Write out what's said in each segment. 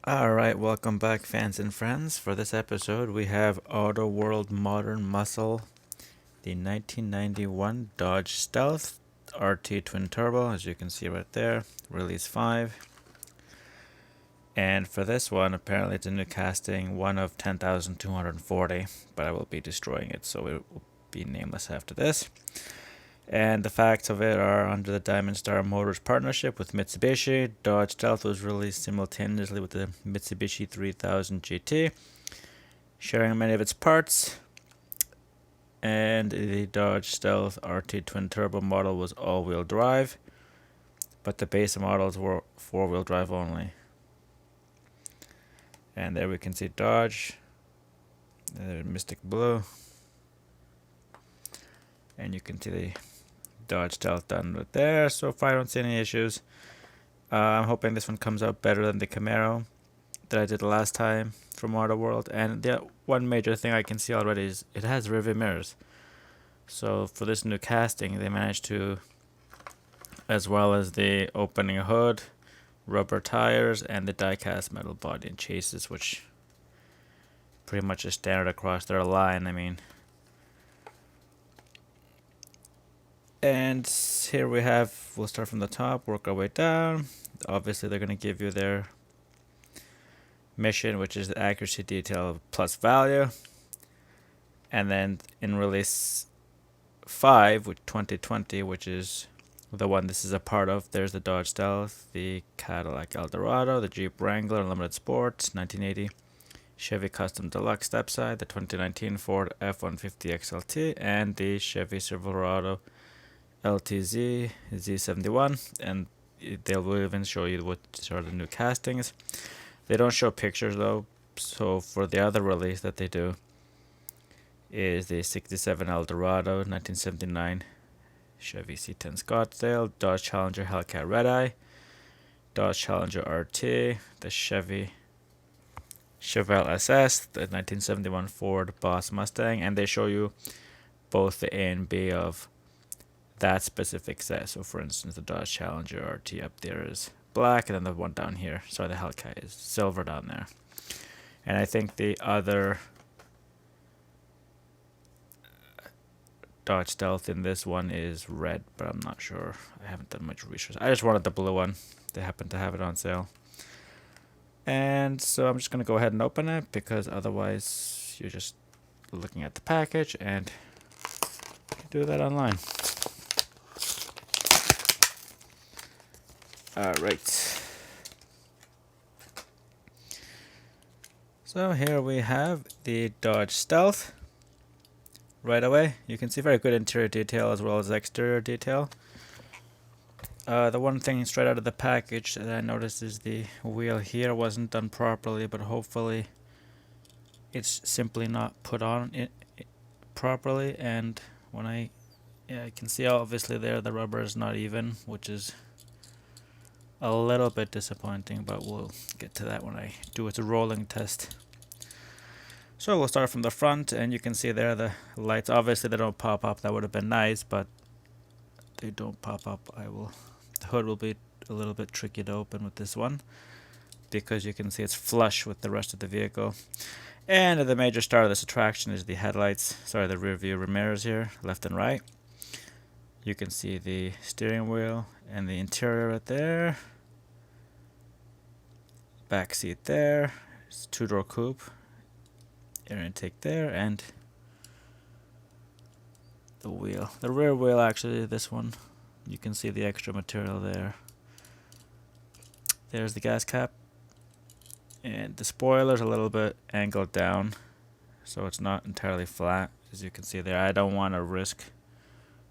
Alright, welcome back, fans and friends. For this episode, we have Autoworld Modern Muscle, the 1991 Dodge Stealth RT Twin Turbo, as you can see right there, Release 5. And for this one, apparently it's a new casting, one of 10,240, but I will be destroying it, so it will be nameless after this. And the facts of it are under the Diamond Star Motors partnership with Mitsubishi. Dodge Stealth was released simultaneously with the Mitsubishi 3000 GT, sharing many of its parts. And the Dodge Stealth RT Twin Turbo model was all-wheel drive, but the base models were four-wheel drive only. And there we can see Dodge, Mystic Blue, and you can see the Dodge Stealth done right there. So far I don't see any issues. I'm hoping this one comes out better than the Camaro that I did last time from Autoworld. And the one major thing I can see already is it has rear view mirrors. So for this new casting, they managed to, as well as the opening hood, rubber tires, and the die-cast metal body and chassis, which pretty much is standard across their line. I mean, and here we have, we'll start from the top, work our way down. Obviously they're going to give you their mission, which is the accuracy detail of plus value. And then in release 5 with 2020, which is the one this is a part of, there's the Dodge Stealth, the Cadillac Eldorado, the Jeep Wrangler Unlimited Sport 1980, Chevy Custom Deluxe Stepside, the 2019 Ford F-150 XLT, and the Chevy Silverado LTZ Z71. And they will even show you what are the new castings. They don't show pictures though, so for the other release that they do is the 67 Eldorado 1979 Chevy C10 Scottsdale, Dodge Challenger Hellcat Red Eye, Dodge Challenger RT, the Chevelle SS, the 1971 Ford Boss Mustang, and they show you both the A and B of that specific set. So for instance, the Dodge Challenger RT up there is black, and then the one down here, sorry, the Hellcat, is silver down there. And I think the other Dodge Stealth in this one is red, but I'm not sure. I haven't done much research. I just wanted the blue one. They happen to have it on sale. And so I'm just going to go ahead and open it, because otherwise you're just looking at the package, and you can do that online. Alright. So here we have the Dodge Stealth. Right away, you can see very good interior detail as well as exterior detail. The one thing straight out of the package that I noticed is the wheel here wasn't done properly, but hopefully it's simply not put on it properly. And when I can see obviously there the rubber is not even, which is a little bit disappointing, but we'll get to that when I do its rolling test. So we'll start from the front, and you can see there the lights. Obviously they don't pop up, that would have been nice, but they don't pop up. The hood will be a little bit tricky to open with this one, because you can see it's flush with the rest of the vehicle. And the major star of this attraction is the headlights, sorry, the rear view mirrors here, left and right. You can see the steering wheel and the interior right there. Back seat there. It's two-door coupe. Air intake there, and the wheel. The rear wheel, actually, this one, you can see the extra material there. There's the gas cap. And the spoiler's a little bit angled down, so it's not entirely flat, as you can see there. I don't want to risk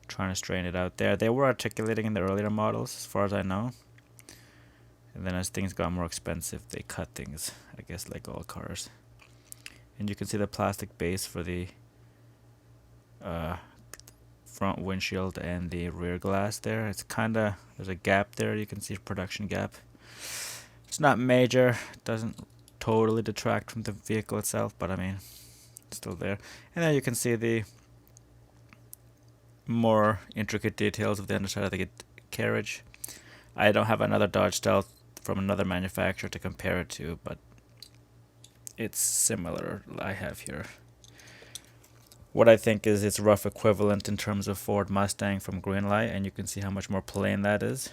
trying to straighten it out there. They were articulating in the earlier models, as far as I know. And then as things got more expensive, they cut things, I guess, like all cars. And you can see the plastic base for the front windshield and the rear glass there. It's kind of, there's a gap there. You can see a production gap. It's not major. It doesn't totally detract from the vehicle itself, but I mean, it's still there. And then you can see the more intricate details of the underside of the carriage. I don't have another Dodge Stealth from another manufacturer to compare it to, but it's similar. I have here what I think is its rough equivalent in terms of Ford Mustang from Greenlight, and you can see how much more plain that is.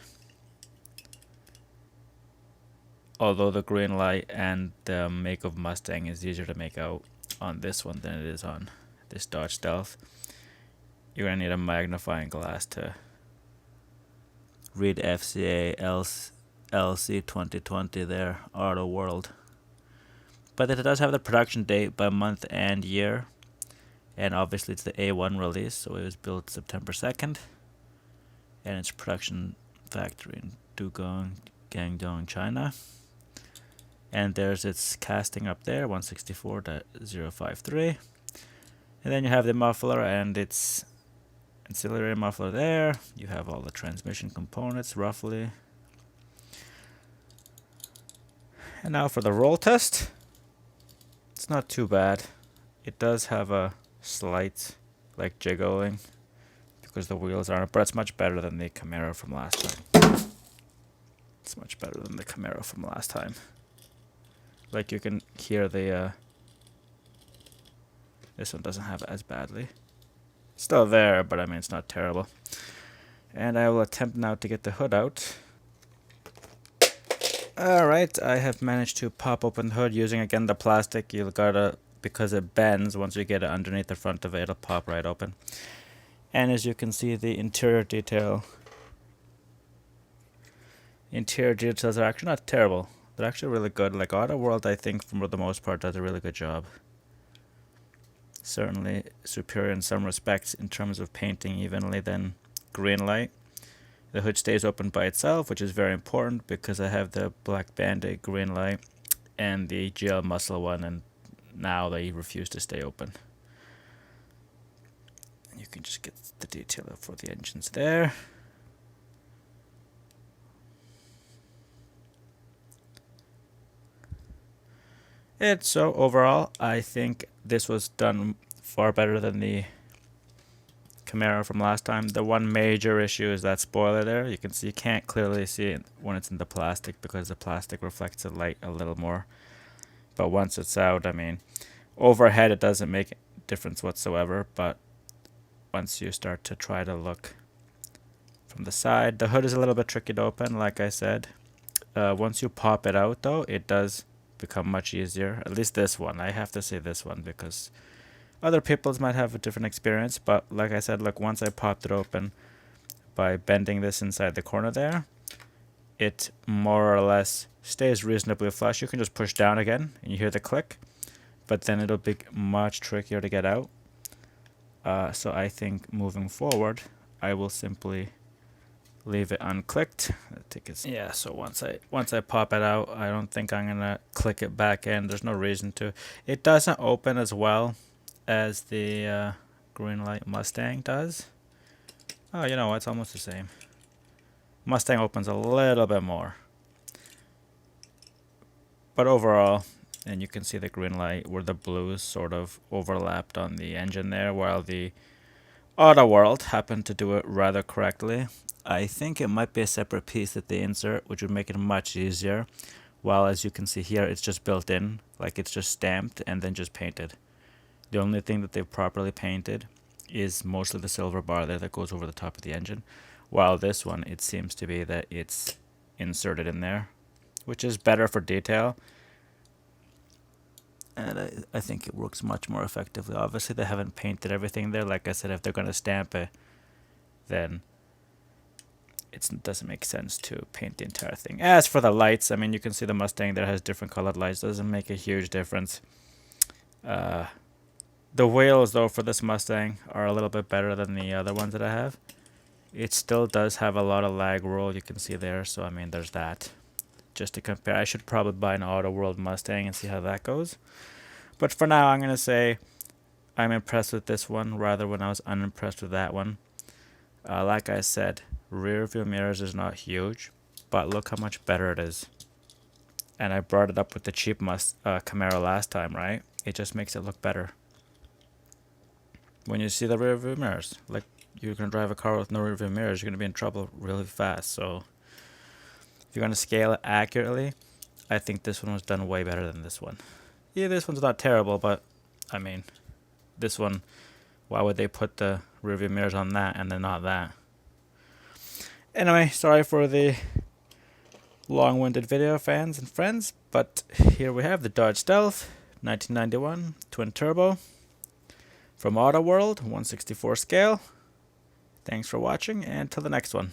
Although the Greenlight and the make of Mustang is easier to make out on this one than it is on this Dodge Stealth. You're going to need a magnifying glass to read FCA LC 2020 there, Autoworld. But it does have the production date by month and year. And obviously it's the A1 release, so it was built September 2nd. And its production factory in Dugong, Guangdong, China. And there's its casting up there, 164.053. And then you have the muffler and its ancillary muffler there. You have all the transmission components roughly. And now for the roll test. It's not too bad. It does have a slight like jiggling because the wheels aren't, but it's much better than the Camaro from last time. It's much better than the Camaro from last time. Like you can hear the this one doesn't have it as badly. It's still there, but I mean it's not terrible. And I will attempt now to get the hood out. Alright, I have managed to pop open the hood using again the plastic. You gotta, because it bends, once you get it underneath the front of it, it'll pop right open. And as you can see, the interior details are actually not terrible. They're actually really good. Like Autoworld, I think, for the most part, does a really good job. Certainly superior in some respects in terms of painting evenly than Greenlight. The hood stays open by itself, which is very important because I have the Black Bandit Greenlight and the GL Muscle one, and now they refuse to stay open. And you can just get the detail for the engines there. And so overall, I think this was done far better than the Camaro from last time. The one major issue is that spoiler there. You can see, you can't clearly see it when it's in the plastic because the plastic reflects the light a little more. But once it's out, I mean, overhead it doesn't make a difference whatsoever. But once you start to try to look from the side, the hood is a little bit tricky to open, like I said. Once you pop it out, though, it does become much easier. At least this one. I have to say this one because other people's might have a different experience. But like I said, look, once I popped it open by bending this inside the corner there, it more or less stays reasonably flush. You can just push down again and you hear the click, but then it'll be much trickier to get out. So I think moving forward, I will simply leave it unclicked. Yeah, so once I pop it out, I don't think I'm gonna click it back in. There's no reason to. It doesn't open as well as the Greenlight Mustang does. Oh, you know what? It's almost the same. Mustang opens a little bit more, but overall, and you can see the Greenlight where the blues sort of overlapped on the engine there, while the Autoworld happened to do it rather correctly. I think it might be a separate piece that they insert, which would make it much easier. While as you can see here, it's just built in, like it's just stamped and then just painted. The only thing that they've properly painted is mostly the silver bar there that goes over the top of the engine. While this one, it seems to be that it's inserted in there, which is better for detail. And I think it works much more effectively. Obviously, they haven't painted everything there. Like I said, if they're going to stamp it, then it doesn't make sense to paint the entire thing. As for the lights, I mean, you can see the Mustang there has different colored lights. Doesn't make a huge difference. The wheels, though, for this Mustang are a little bit better than the other ones that I have. It still does have a lot of lag roll, you can see there. So, I mean, there's that. Just to compare, I should probably buy an Autoworld Mustang and see how that goes. But for now, I'm going to say I'm impressed with this one, rather when I was unimpressed with that one. Like I said, rear view mirrors is not huge, but look how much better it is. And I brought it up with the cheap Camaro last time, right? It just makes it look better. When you see the rear view mirrors, like you're going to drive a car with no rear view mirrors, you're going to be in trouble really fast. So If you're going to scale it accurately, I think this one was done way better than this one. Yeah, this one's not terrible, but I mean, this one, why would they put the rearview mirrors on that and then not that? Anyway, sorry for the long-winded video, fans and friends, but here we have the Dodge Stealth 1991 twin turbo from Autoworld, 1/64 scale. Thanks for watching, and till the next one.